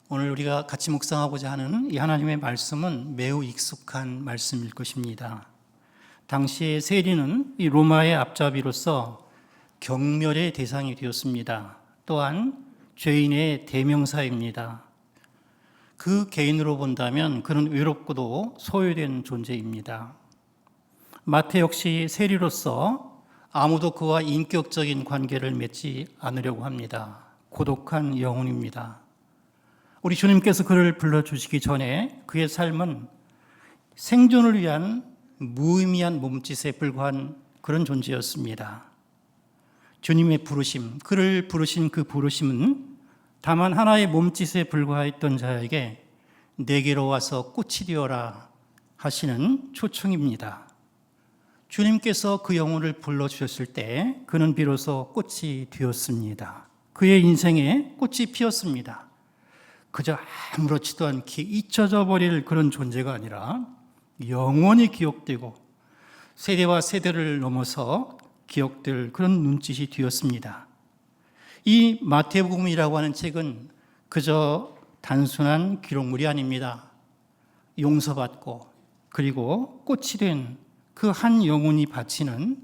오늘 우리가 같이 묵상하고자 하는 이 하나님의 말씀은 매우 익숙한 말씀일 것입니다. 당시에 세리는 이 로마의 앞잡이로서 경멸의 대상이 되었습니다. 또한 죄인의 대명사입니다. 그 개인으로 본다면 그는 외롭고도 소외된 존재입니다. 마태 역시 세리로서 아무도 그와 인격적인 관계를 맺지 않으려고 합니다. 고독한 영혼입니다. 우리 주님께서 그를 불러주시기 전에 그의 삶은 생존을 위한 무의미한 몸짓에 불과한 그런 존재였습니다. 주님의 부르심, 그를 부르신 그 부르심은 다만 하나의 몸짓에 불과했던 자에게 내게로 와서 꽃이 되어라 하시는 초청입니다. 주님께서 그 영혼을 불러주셨을 때 그는 비로소 꽃이 되었습니다. 그의 인생에 꽃이 피었습니다. 그저 아무렇지도 않게 잊혀져 버릴 그런 존재가 아니라 영원히 기억되고 세대와 세대를 넘어서 기억될 그런 눈짓이 되었습니다. 이 마태복음이라고 하는 책은 그저 단순한 기록물이 아닙니다. 용서받고 그리고 꽃이 된 그 한 영혼이 바치는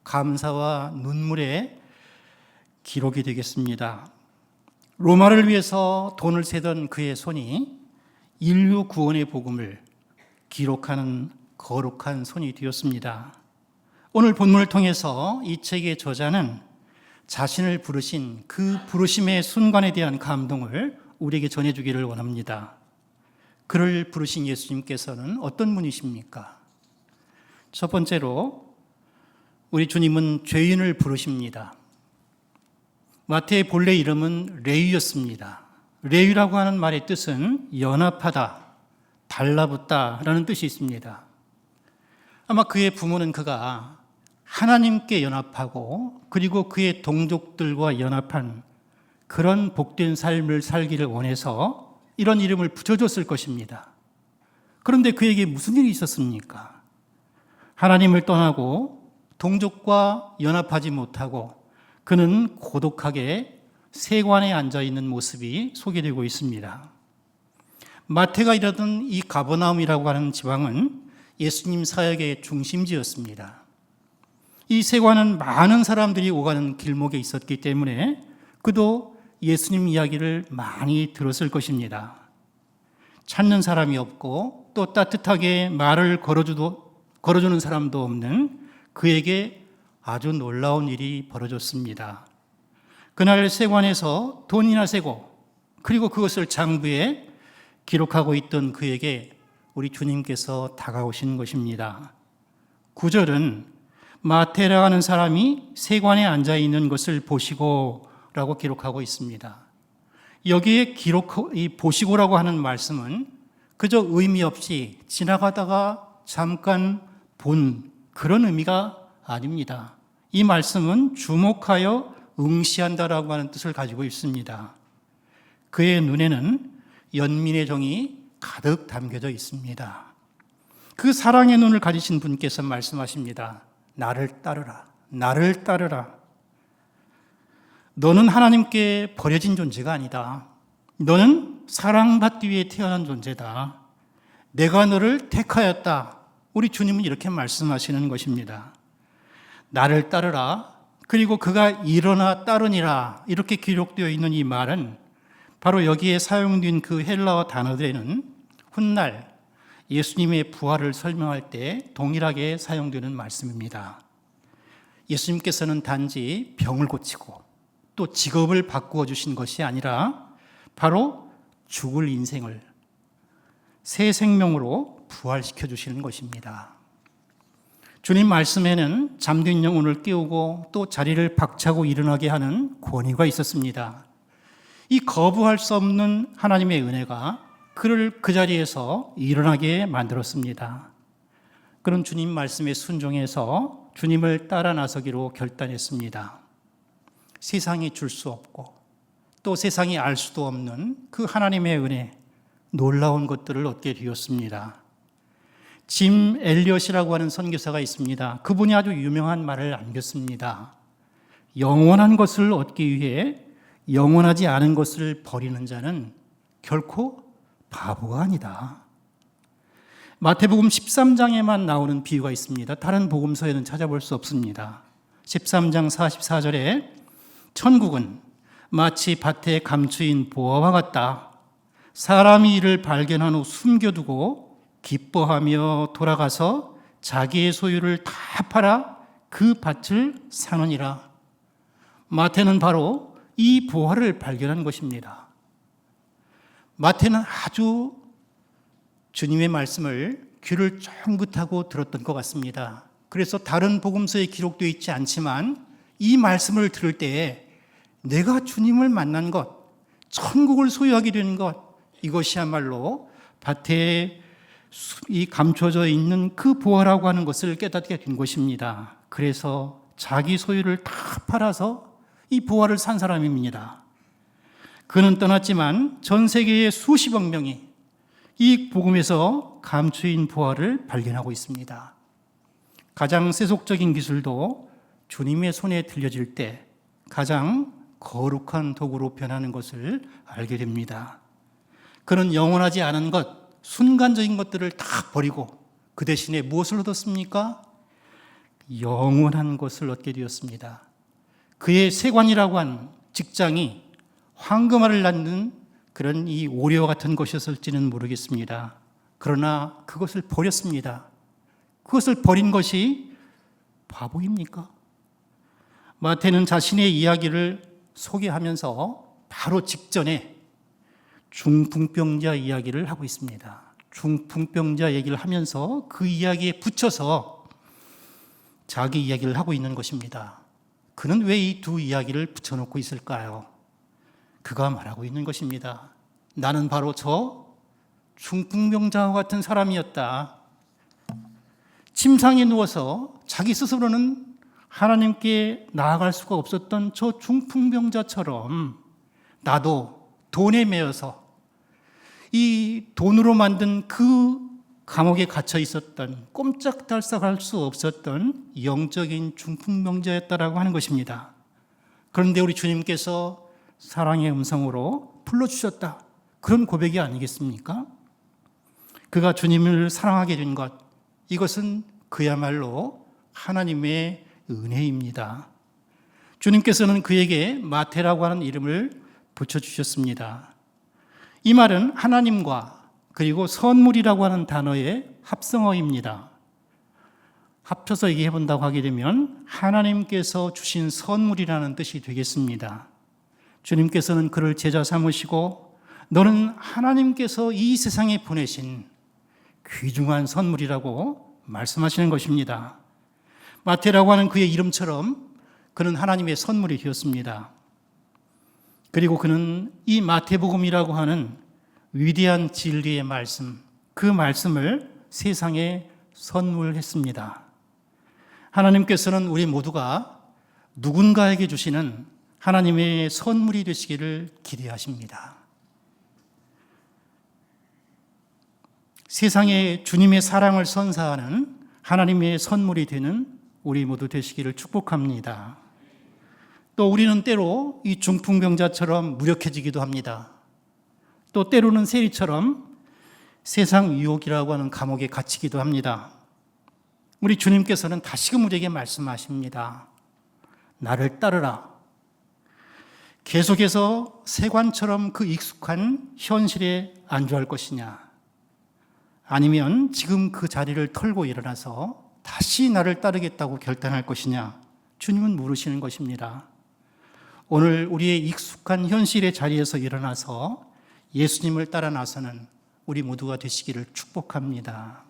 감사와 눈물의 기록이 되겠습니다. 로마를 위해서 돈을 세던 그의 손이 인류 구원의 복음을 기록하는 거룩한 손이 되었습니다. 오늘 본문을 통해서 이 책의 저자는 자신을 부르신 그 부르심의 순간에 대한 감동을 우리에게 전해주기를 원합니다. 그를 부르신 예수님께서는 어떤 분이십니까? 첫 번째로 우리 주님은 죄인을 부르십니다. 마태의 본래 이름은 레위였습니다. 레위라고 하는 말의 뜻은 연합하다, 달라붙다라는 뜻이 있습니다. 아마 그의 부모는 그가 하나님께 연합하고 그리고 그의 동족들과 연합한 그런 복된 삶을 살기를 원해서 이런 이름을 붙여줬을 것입니다. 그런데 그에게 무슨 일이 있었습니까? 하나님을 떠나고 동족과 연합하지 못하고 그는 고독하게 세관에 앉아있는 모습이 소개되고 있습니다. 마태가 이르던 이 가버나움이라고 하는 지방은 예수님 사역의 중심지였습니다. 이 세관은 많은 사람들이 오가는 길목에 있었기 때문에 그도 예수님 이야기를 많이 들었을 것입니다. 찾는 사람이 없고 또 따뜻하게 말을 걸어주는 사람도 없는 그에게 아주 놀라운 일이 벌어졌습니다. 그날 세관에서 돈이나 세고 그리고 그것을 장부에 기록하고 있던 그에게 우리 주님께서 다가오신 것입니다. 9절은 마태라 하는 사람이 세관에 앉아 있는 것을 보시고 라고 기록하고 있습니다. 여기에 이 보시고라고 하는 말씀은 그저 의미 없이 지나가다가 잠깐 본 그런 의미가 아닙니다. 이 말씀은 주목하여 응시한다라고 하는 뜻을 가지고 있습니다. 그의 눈에는 연민의 정이 가득 담겨져 있습니다. 그 사랑의 눈을 가지신 분께서 말씀하십니다. 나를 따르라. 나를 따르라. 너는 하나님께 버려진 존재가 아니다. 너는 사랑받기 위해 태어난 존재다. 내가 너를 택하였다. 우리 주님은 이렇게 말씀하시는 것입니다. 나를 따르라. 그리고 그가 일어나 따르니라. 이렇게 기록되어 있는 이 말은 바로 여기에 사용된 그 헬라어 단어들에는 훗날 예수님의 부활을 설명할 때 동일하게 사용되는 말씀입니다. 예수님께서는 단지 병을 고치고 또 직업을 바꾸어 주신 것이 아니라 바로 죽을 인생을 새 생명으로 부활시켜 주시는 것입니다. 주님 말씀에는 잠든 영혼을 깨우고 또 자리를 박차고 일어나게 하는 권위가 있었습니다. 이 거부할 수 없는 하나님의 은혜가 그를 그 자리에서 일어나게 만들었습니다. 그런 주님 말씀에 순종해서 주님을 따라 나서기로 결단했습니다. 세상이 줄 수 없고 또 세상이 알 수도 없는 그 하나님의 은혜, 놀라운 것들을 얻게 되었습니다. 짐 엘리엇이라고 하는 선교사가 있습니다. 그분이 아주 유명한 말을 남겼습니다. 영원한 것을 얻기 위해 영원하지 않은 것을 버리는 자는 결코 바보가 아니다. 마태복음 13장에만 나오는 비유가 있습니다. 다른 복음서에는 찾아볼 수 없습니다. 13장 44절에 천국은 마치 밭에 감추인 보화와 같다. 사람이 이를 발견한 후 숨겨두고 기뻐하며 돌아가서 자기의 소유를 다 팔아 그 밭을 사느니라. 마태는 바로 이 보화를 발견한 것입니다. 마태는 아주 주님의 말씀을 귀를 쫑긋하고 들었던 것 같습니다. 그래서 다른 복음서에 기록되어 있지 않지만 이 말씀을 들을 때에 내가 주님을 만난 것, 천국을 소유하게 된 것, 이것이야말로 밭에 이 감춰져 있는 그 보화라고 하는 것을 깨닫게 된 것입니다. 그래서 자기 소유를 다 팔아서 이 보화를 산 사람입니다. 그는 떠났지만 전 세계의 수십억 명이 이 복음에서 감추인 보화를 발견하고 있습니다. 가장 세속적인 기술도 주님의 손에 들려질 때 가장 거룩한 도구로 변하는 것을 알게 됩니다. 그는 영원하지 않은 것, 순간적인 것들을 다 버리고 그 대신에 무엇을 얻었습니까? 영원한 것을 얻게 되었습니다. 그의 세관이라고 한 직장이 황금알을 낳는 그런 이 오리와 같은 것이었을지는 모르겠습니다. 그러나 그것을 버렸습니다. 그것을 버린 것이 바보입니까? 마태는 자신의 이야기를 소개하면서 바로 직전에 중풍병자 이야기를 하고 있습니다. 중풍병자 얘기를 하면서 그 이야기에 붙여서 자기 이야기를 하고 있는 것입니다. 그는 왜 이 두 이야기를 붙여놓고 있을까요? 그가 말하고 있는 것입니다. 나는 바로 저 중풍병자와 같은 사람이었다. 침상에 누워서 자기 스스로는 하나님께 나아갈 수가 없었던 저 중풍병자처럼 나도 돈에 매여서 이 돈으로 만든 그 감옥에 갇혀 있었던 꼼짝달싹할 수 없었던 영적인 중풍병자였다라고 하는 것입니다. 그런데 우리 주님께서 사랑의 음성으로 불러주셨다. 그런 고백이 아니겠습니까? 그가 주님을 사랑하게 된 것, 이것은 그야말로 하나님의 은혜입니다. 주님께서는 그에게 마태라고 하는 이름을 붙여주셨습니다. 이 말은 하나님과 그리고 선물이라고 하는 단어의 합성어입니다. 합쳐서 얘기해 본다고 하게 되면 하나님께서 주신 선물이라는 뜻이 되겠습니다. 주님께서는 그를 제자 삼으시고 너는 하나님께서 이 세상에 보내신 귀중한 선물이라고 말씀하시는 것입니다. 마태라고 하는 그의 이름처럼 그는 하나님의 선물이 되었습니다. 그리고 그는 이 마태복음이라고 하는 위대한 진리의 말씀, 그 말씀을 세상에 선물했습니다. 하나님께서는 우리 모두가 누군가에게 주시는 하나님의 선물이 되시기를 기대하십니다. 세상에 주님의 사랑을 선사하는 하나님의 선물이 되는 우리 모두 되시기를 축복합니다. 또 우리는 때로 이 중풍병자처럼 무력해지기도 합니다. 또 때로는 세리처럼 세상 유혹이라고 하는 감옥에 갇히기도 합니다. 우리 주님께서는 다시금 우리에게 말씀하십니다. 나를 따르라. 계속해서 세관처럼 그 익숙한 현실에 안주할 것이냐, 아니면 지금 그 자리를 털고 일어나서 다시 나를 따르겠다고 결단할 것이냐, 주님은 물으시는 것입니다. 오늘 우리의 익숙한 현실의 자리에서 일어나서 예수님을 따라 나서는 우리 모두가 되시기를 축복합니다.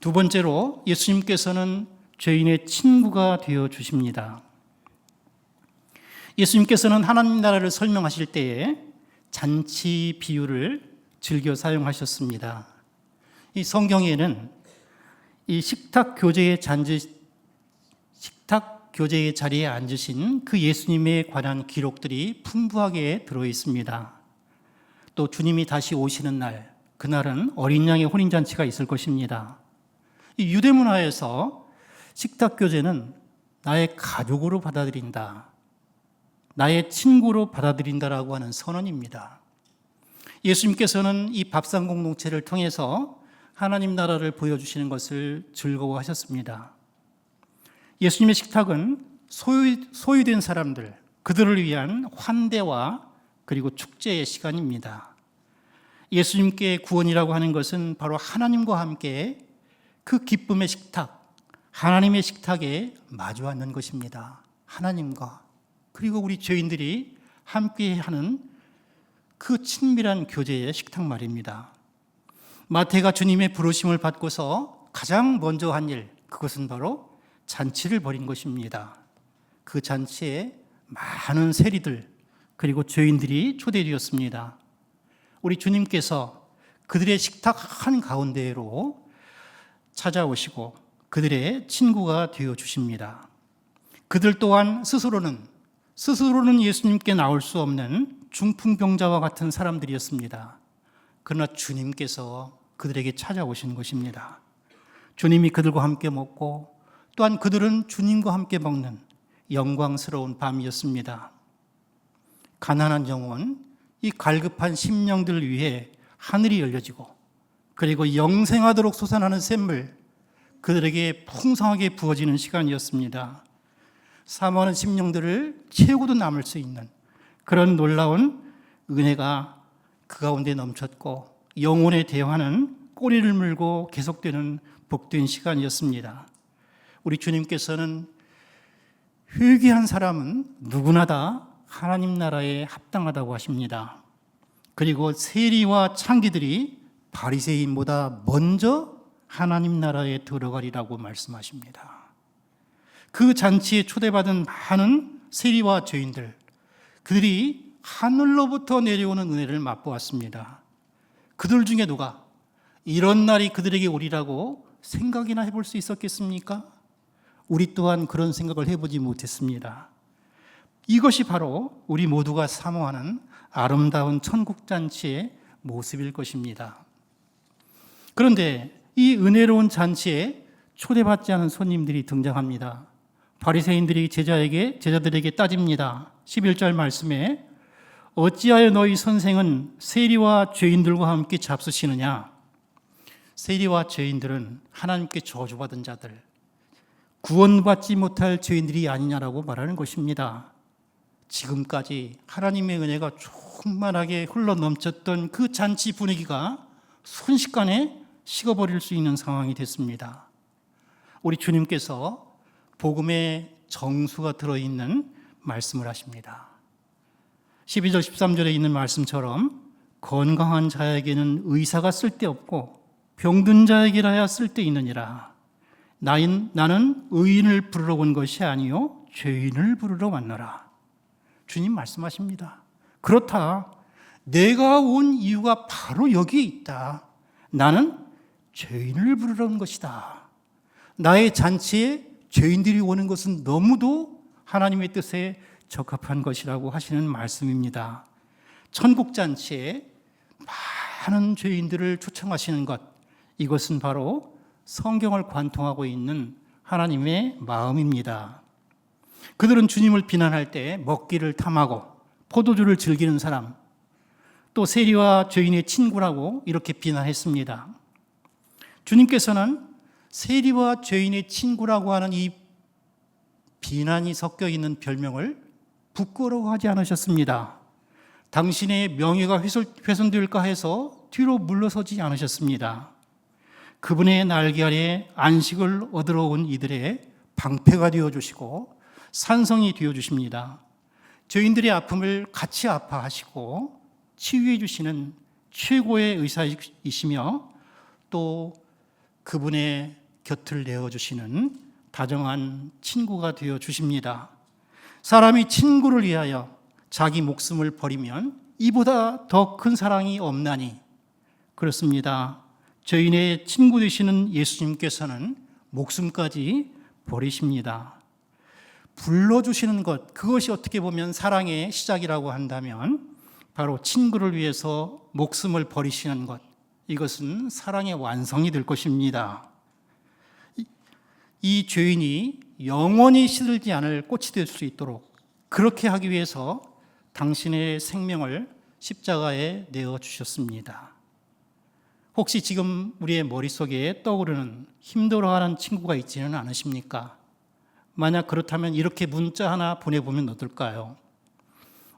두 번째로 예수님께서는 죄인의 친구가 되어 주십니다. 예수님께서는 하나님 나라를 설명하실 때에 잔치 비유를 즐겨 사용하셨습니다. 이 성경에는 이 식탁 교제의 자리에 앉으신 그 예수님에 관한 기록들이 풍부하게 들어 있습니다. 또 주님이 다시 오시는 날, 그날은 어린 양의 혼인잔치가 있을 것입니다. 이 유대 문화에서 식탁 교제는 나의 가족으로 받아들인다, 나의 친구로 받아들인다라고 하는 선언입니다. 예수님께서는 이 밥상 공동체를 통해서 하나님 나라를 보여주시는 것을 즐거워하셨습니다. 예수님의 식탁은 소유된 사람들, 그들을 위한 환대와 그리고 축제의 시간입니다. 예수님께 구원이라고 하는 것은 바로 하나님과 함께 그 기쁨의 식탁, 하나님의 식탁에 마주 앉는 것입니다. 하나님과 그리고 우리 죄인들이 함께하는 그 친밀한 교제의 식탁 말입니다. 마태가 주님의 부르심을 받고서 가장 먼저 한 일, 그것은 바로 잔치를 벌인 것입니다. 그 잔치에 많은 세리들 그리고 죄인들이 초대되었습니다. 우리 주님께서 그들의 식탁 한가운데로 찾아오시고 그들의 친구가 되어 주십니다. 그들 또한 스스로는 예수님께 나올 수 없는 중풍병자와 같은 사람들이었습니다. 그러나 주님께서 그들에게 찾아오신 것입니다. 주님이 그들과 함께 먹고 또한 그들은 주님과 함께 먹는 영광스러운 밤이었습니다. 가난한 영혼, 이 갈급한 심령들을 위해 하늘이 열려지고 그리고 영생하도록 솟아나는 샘물, 그들에게 풍성하게 부어지는 시간이었습니다. 사모하는 심령들을 채우고도 남을 수 있는 그런 놀라운 은혜가 그 가운데 넘쳤고 영혼에 대화하는 꼬리를 물고 계속되는 복된 시간이었습니다. 우리 주님께서는 회개한 사람은 누구나 다 하나님 나라에 합당하다고 하십니다. 그리고 세리와 창기들이 바리새인보다 먼저 하나님 나라에 들어가리라고 말씀하십니다. 그 잔치에 초대받은 많은 세리와 죄인들, 그들이 하늘로부터 내려오는 은혜를 맛보았습니다. 그들 중에 누가 이런 날이 그들에게 오리라고 생각이나 해볼 수 있었겠습니까? 우리 또한 그런 생각을 해보지 못했습니다. 이것이 바로 우리 모두가 사모하는 아름다운 천국잔치의 모습일 것입니다. 그런데 이 은혜로운 잔치에 초대받지 않은 손님들이 등장합니다. 바리새인들이 제자들에게 따집니다. 11절 말씀에 어찌하여 너희 선생은 세리와 죄인들과 함께 잡수시느냐? 세리와 죄인들은 하나님께 저주받은 자들, 구원받지 못할 죄인들이 아니냐라고 말하는 것입니다. 지금까지 하나님의 은혜가 충만하게 흘러넘쳤던 그 잔치 분위기가 순식간에 식어버릴 수 있는 상황이 됐습니다. 우리 주님께서 복음의 정수가 들어있는 말씀을 하십니다. 12절 13절에 있는 말씀처럼 건강한 자에게는 의사가 쓸데없고 병든 자에게라야 쓸데있느니라. 나는 의인을 부르러 온 것이 아니요 죄인을 부르러 왔노라. 주님 말씀하십니다. 그렇다. 내가 온 이유가 바로 여기에 있다. 나는 죄인을 부르러 온 것이다. 나의 잔치에 죄인들이 오는 것은 너무도 하나님의 뜻에 적합한 것이라고 하시는 말씀입니다. 천국잔치에 많은 죄인들을 초청하시는 것, 이것은 바로 성경을 관통하고 있는 하나님의 마음입니다. 그들은 주님을 비난할 때 먹기를 탐하고 포도주를 즐기는 사람, 또 세리와 죄인의 친구라고 이렇게 비난했습니다. 주님께서는 세리와 죄인의 친구라고 하는 이 비난이 섞여 있는 별명을 부끄러워하지 않으셨습니다. 당신의 명예가 훼손될까 해서 뒤로 물러서지 않으셨습니다. 그분의 날개 아래 안식을 얻으러 온 이들의 방패가 되어주시고 산성이 되어주십니다. 죄인들의 아픔을 같이 아파하시고 치유해 주시는 최고의 의사이시며 또 그분의 곁을 내어주시는 다정한 친구가 되어주십니다. 사람이 친구를 위하여 자기 목숨을 버리면 이보다 더 큰 사랑이 없나니, 그렇습니다. 죄인의 친구 되시는 예수님께서는 목숨까지 버리십니다. 불러주시는 것, 그것이 어떻게 보면 사랑의 시작이라고 한다면 바로 친구를 위해서 목숨을 버리시는 것, 이것은 사랑의 완성이 될 것입니다. 이 죄인이 영원히 시들지 않을 꽃이 될 수 있도록 그렇게 하기 위해서 당신의 생명을 십자가에 내어 주셨습니다. 혹시 지금 우리의 머릿속에 떠오르는 힘들어하는 친구가 있지는 않으십니까? 만약 그렇다면 이렇게 문자 하나 보내보면 어떨까요?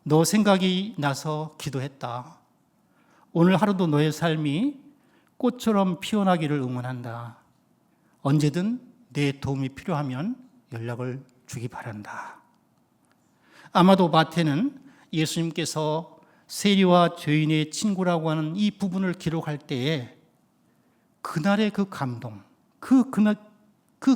너 생각이 나서 기도했다. 오늘 하루도 너의 삶이 꽃처럼 피어나기를 응원한다. 언제든 내 도움이 필요하면 연락을 주기 바란다. 아마도 마태는 예수님께서 세리와 죄인의 친구라고 하는 이 부분을 기록할 때에 그날의 그 감동, 그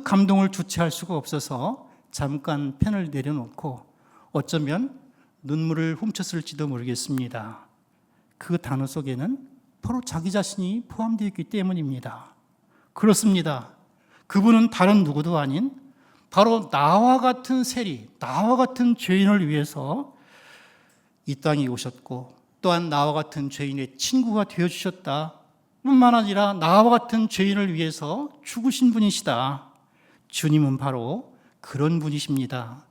감동을 주체할 수가 없어서 잠깐 펜을 내려놓고 어쩌면 눈물을 훔쳤을지도 모르겠습니다. 그 단어 속에는 바로 자기 자신이 포함되어 있기 때문입니다. 그렇습니다. 그분은 다른 누구도 아닌 바로 나와 같은 세리, 나와 같은 죄인을 위해서 이 땅에 오셨고 또한 나와 같은 죄인의 친구가 되어주셨다. 뿐만 아니라 나와 같은 죄인을 위해서 죽으신 분이시다. 주님은 바로 그런 분이십니다.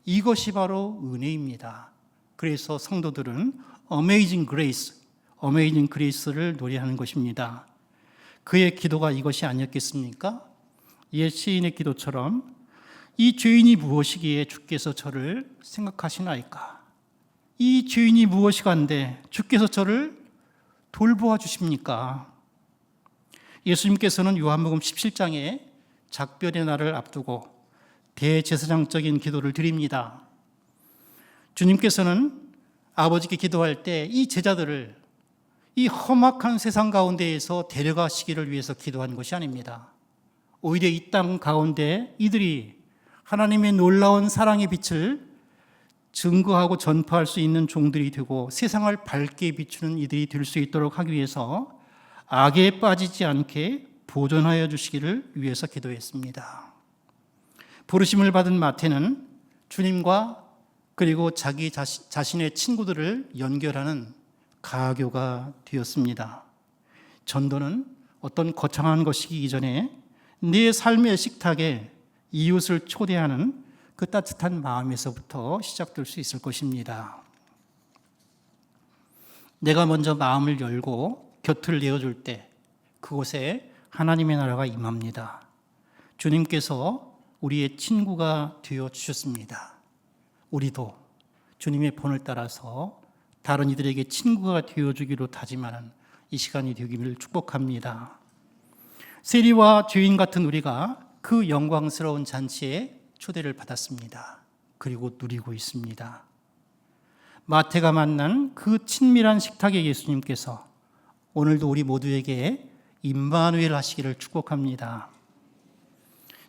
이것이 바로 은혜입니다. 그래서 성도들은 Amazing Grace를 노래하는 것입니다. 그의 기도가 이것이 아니었겠습니까? 옛 시인의 기도처럼 이 죄인이 무엇이기에 주께서 저를 생각하시나이까? 이 죄인이 무엇이간데 주께서 저를 돌보아 주십니까? 예수님께서는 요한복음 17장에 작별의 날을 앞두고 대제사장적인 기도를 드립니다. 주님께서는 아버지께 기도할 때 이 제자들을 이 험악한 세상 가운데에서 데려가시기를 위해서 기도한 것이 아닙니다. 오히려 이 땅 가운데 이들이 하나님의 놀라운 사랑의 빛을 증거하고 전파할 수 있는 종들이 되고 세상을 밝게 비추는 이들이 될 수 있도록 하기 위해서 악에 빠지지 않게 보존하여 주시기를 위해서 기도했습니다. 부르심을 받은 마태는 주님과 그리고 자기 자신의 친구들을 연결하는 가교가 되었습니다. 전도는 어떤 거창한 것이기 이전에 내 삶의 식탁에 이웃을 초대하는 그 따뜻한 마음에서부터 시작될 수 있을 것입니다. 내가 먼저 마음을 열고 곁을 내어줄 때 그곳에 하나님의 나라가 임합니다. 주님께서 우리의 친구가 되어 주셨습니다. 우리도 주님의 본을 따라서 다른 이들에게 친구가 되어주기로 다짐하는 이 시간이 되기를 축복합니다. 세리와 죄인 같은 우리가 그 영광스러운 잔치에 초대를 받았습니다. 그리고 누리고 있습니다. 마태가 만난 그 친밀한 식탁에 예수님께서 오늘도 우리 모두에게 임마누엘 하시기를 축복합니다.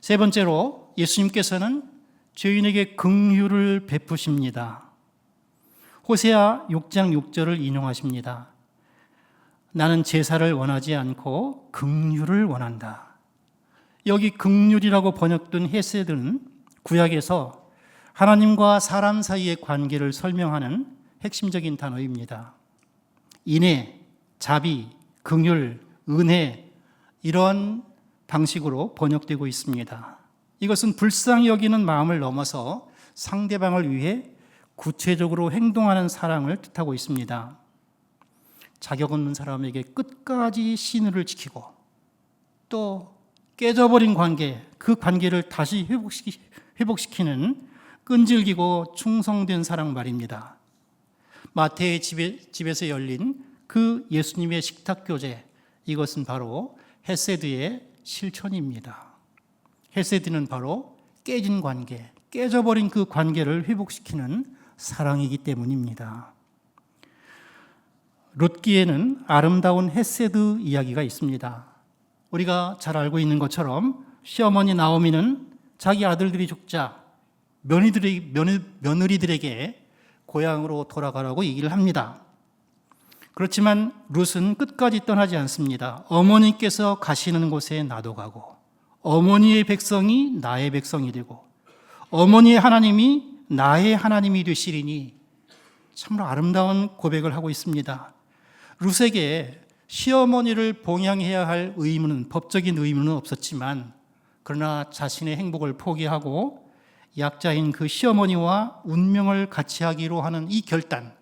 세 번째로 예수님께서는 죄인에게 긍휼을 베푸십니다. 호세아 6장 6절을 인용하십니다. 나는 제사를 원하지 않고 긍휼을 원한다. 여기 긍휼이라고 번역된 헤세드는 구약에서 하나님과 사람 사이의 관계를 설명하는 핵심적인 단어입니다. 인애, 자비, 긍휼, 은혜 이러한 방식으로 번역되고 있습니다. 이것은 불쌍히 여기는 마음을 넘어서 상대방을 위해 구체적으로 행동하는 사랑을 뜻하고 있습니다. 자격 없는 사람에게 끝까지 신의를 지키고 또 깨져버린 관계, 그 관계를 다시 회복시키는 끈질기고 충성된 사랑 말입니다. 마태의 집에서 열린 그 예수님의 식탁 교제, 이것은 바로 헤세드의 실천입니다. 헤세드는 바로 깨진 관계, 깨져버린 그 관계를 회복시키는 사랑이기 때문입니다. 룻기에는 아름다운 헤세드 이야기가 있습니다. 우리가 잘 알고 있는 것처럼 시어머니 나오미는 자기 아들들이 죽자 며느리들에게 고향으로 돌아가라고 얘기를 합니다. 그렇지만 룻은 끝까지 떠나지 않습니다. 어머니께서 가시는 곳에 나도 가고 어머니의 백성이 나의 백성이 되고 어머니의 하나님이 나의 하나님이 되시리니 참으로 아름다운 고백을 하고 있습니다. 룻에게 시어머니를 봉양해야 할 의무는, 법적인 의무는 없었지만 그러나 자신의 행복을 포기하고 약자인 그 시어머니와 운명을 같이 하기로 하는 이 결단,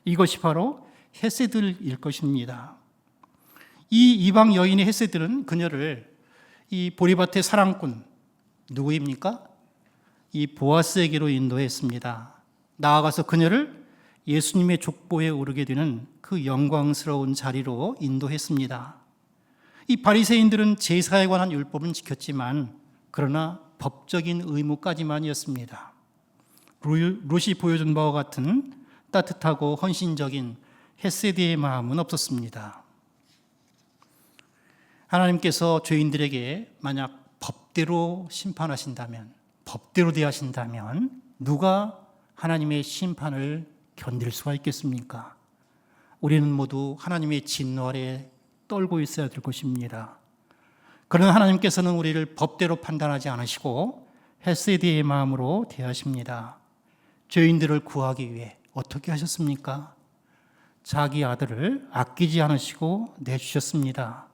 이것이 바로 헤세드일 것입니다. 이 이방 여인의 헤세드는 그녀를 이 보리밭의 사랑꾼 누구입니까? 이 보아스에게로 인도했습니다. 나아가서 그녀를 예수님의 족보에 오르게 되는 그 영광스러운 자리로 인도했습니다. 이 바리새인들은 제사에 관한 율법은 지켰지만 그러나 법적인 의무까지만이었습니다. 룻이 보여준 바와 같은 따뜻하고 헌신적인 헤세드의 마음은 없었습니다. 하나님께서 죄인들에게 만약 법대로 심판하신다면, 법대로 대하신다면 누가 하나님의 심판을 견딜 수가 있겠습니까? 우리는 모두 하나님의 진노 아래 떨고 있어야 될 것입니다. 그러나 하나님께서는 우리를 법대로 판단하지 않으시고 헤세드의 마음으로 대하십니다. 죄인들을 구하기 위해 어떻게 하셨습니까? 자기 아들을 아끼지 않으시고 내주셨습니다.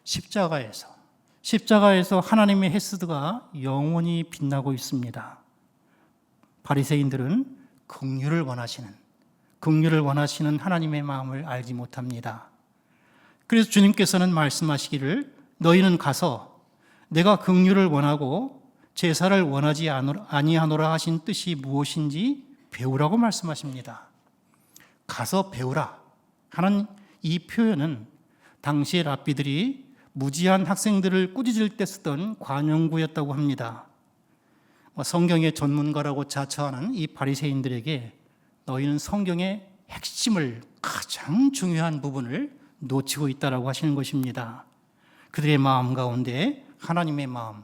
십자가에서 하나님의 헤세드가 영원히 빛나고 있습니다. 바리새인들은 긍휼을 원하시는 하나님의 마음을 알지 못합니다. 그래서 주님께서는 말씀하시기를 너희는 가서 내가 긍휼을 원하고 제사를 원하지 아니하노라 하신 뜻이 무엇인지 배우라고 말씀하십니다. 가서 배우라 하는 이 표현은 당시의 랍비들이 무지한 학생들을 꾸짖을 때 쓰던 관용구였다고 합니다. 성경의 전문가라고 자처하는 이 바리새인들에게 너희는 성경의 핵심을, 가장 중요한 부분을 놓치고 있다라고 하시는 것입니다. 그들의 마음 가운데 하나님의 마음,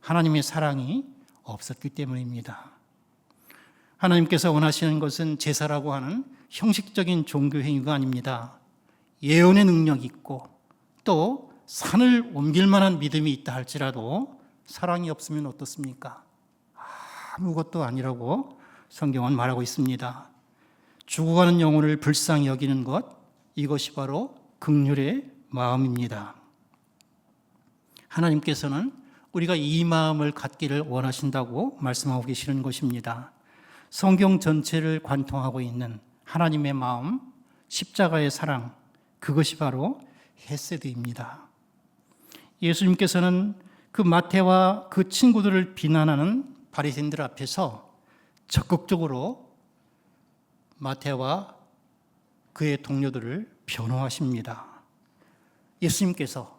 하나님의 사랑이 없었기 때문입니다. 하나님께서 원하시는 것은 제사라고 하는 형식적인 종교 행위가 아닙니다. 예언의 능력이 있고 또 산을 옮길 만한 믿음이 있다 할지라도 사랑이 없으면 어떻습니까? 아무것도 아니라고 성경은 말하고 있습니다. 죽어가는 영혼을 불쌍히 여기는 것, 이것이 바로 긍휼의 마음입니다. 하나님께서는 우리가 이 마음을 갖기를 원하신다고 말씀하고 계시는 것입니다. 성경 전체를 관통하고 있는 하나님의 마음, 십자가의 사랑, 그것이 바로 헤세드입니다. 예수님께서는 그 마태와 그 친구들을 비난하는 바리새인들 앞에서 적극적으로 마태와 그의 동료들을 변호하십니다. 예수님께서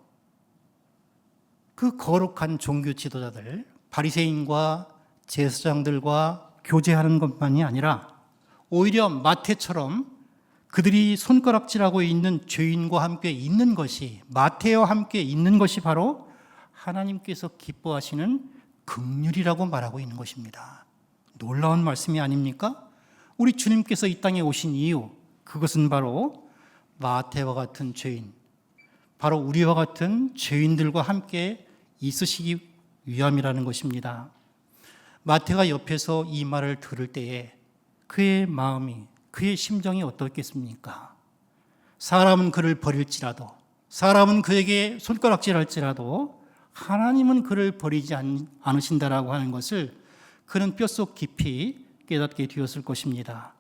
그 거룩한 종교 지도자들, 바리새인과 제사장들과 교제하는 것만이 아니라 오히려 마태처럼 그들이 손가락질하고 있는 죄인과 함께 있는 것이, 마태와 함께 있는 것이 바로 하나님께서 기뻐하시는 긍휼이라고 말하고 있는 것입니다. 놀라운 말씀이 아닙니까? 우리 주님께서 이 땅에 오신 이유, 그것은 바로 마태와 같은 죄인, 바로 우리와 같은 죄인들과 함께 있으시기 위함이라는 것입니다. 마태가 옆에서 이 말을 들을 때에 그의 마음이, 그의 심정이 어떻겠습니까? 사람은 그를 버릴지라도, 사람은 그에게 손가락질할지라도 하나님은 그를 버리지 않으신다라고 하는 것을 그는 뼛속 깊이 깨닫게 되었을 것입니다.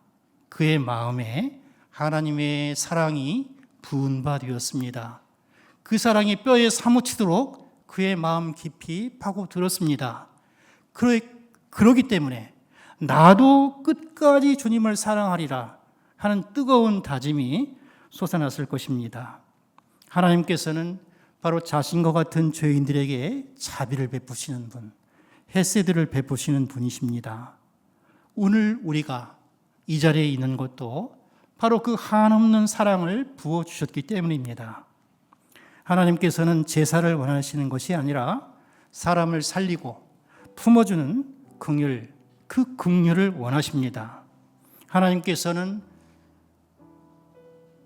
그의 마음에 하나님의 사랑이 부은 바 되었습니다. 그 사랑이 뼈에 사무치도록 그의 마음 깊이 파고들었습니다. 그러기 때문에 나도 끝까지 주님을 사랑하리라 하는 뜨거운 다짐이 솟아났을 것입니다. 하나님께서는 바로 자신과 같은 죄인들에게 자비를 베푸시는 분, 헤세드를 베푸시는 분이십니다. 오늘 우리가 이 자리에 있는 것도 바로 그 한없는 사랑을 부어주셨기 때문입니다. 하나님께서는 제사를 원하시는 것이 아니라 사람을 살리고 품어주는 긍휼, 그 긍휼을 원하십니다. 하나님께서는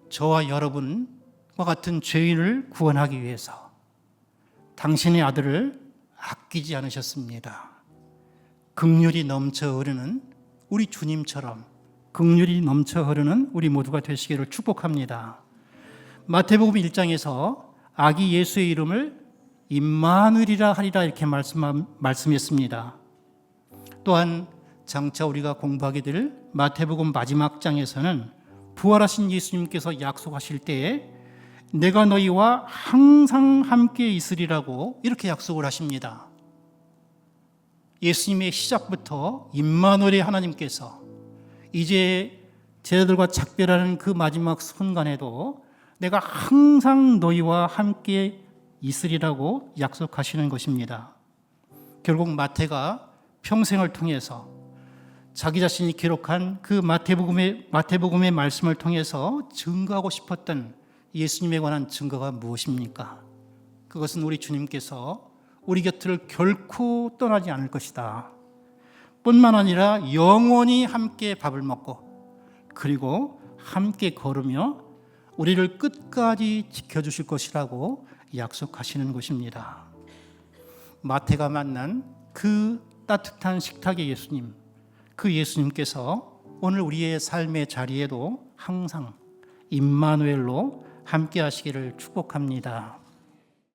저와 여러분과 같은 죄인을 구원하기 위해서 당신의 아들을 아끼지 않으셨습니다. 긍휼이 넘쳐 흐르는 우리 주님처럼 긍휼이 넘쳐 흐르는 우리 모두가 되시기를 축복합니다. 마태복음 1장에서 아기 예수의 이름을 임마누엘이라 하리라 이렇게 말씀했습니다. 또한 장차 우리가 공부하게 될 마태복음 마지막 장에서는 부활하신 예수님께서 약속하실 때에 내가 너희와 항상 함께 있으리라고 이렇게 약속을 하십니다. 예수님의 시작부터 임마누엘의 하나님께서 이제 제자들과 작별하는 그 마지막 순간에도 내가 항상 너희와 함께 있으리라고 약속하시는 것입니다. 결국 마태가 평생을 통해서 자기 자신이 기록한 그 마태복음의 말씀을 통해서 증거하고 싶었던 예수님에 관한 증거가 무엇입니까? 그것은 우리 주님께서 우리 곁을 결코 떠나지 않을 것이다. 뿐만 아니라 영원히 함께 밥을 먹고 그리고 함께 걸으며 우리를 끝까지 지켜주실 것이라고 약속하시는 것입니다. 마태가 만난 그 따뜻한 식탁의 예수님, 그 예수님께서 오늘 우리의 삶의 자리에도 항상 임마누엘로 함께 하시기를 축복합니다.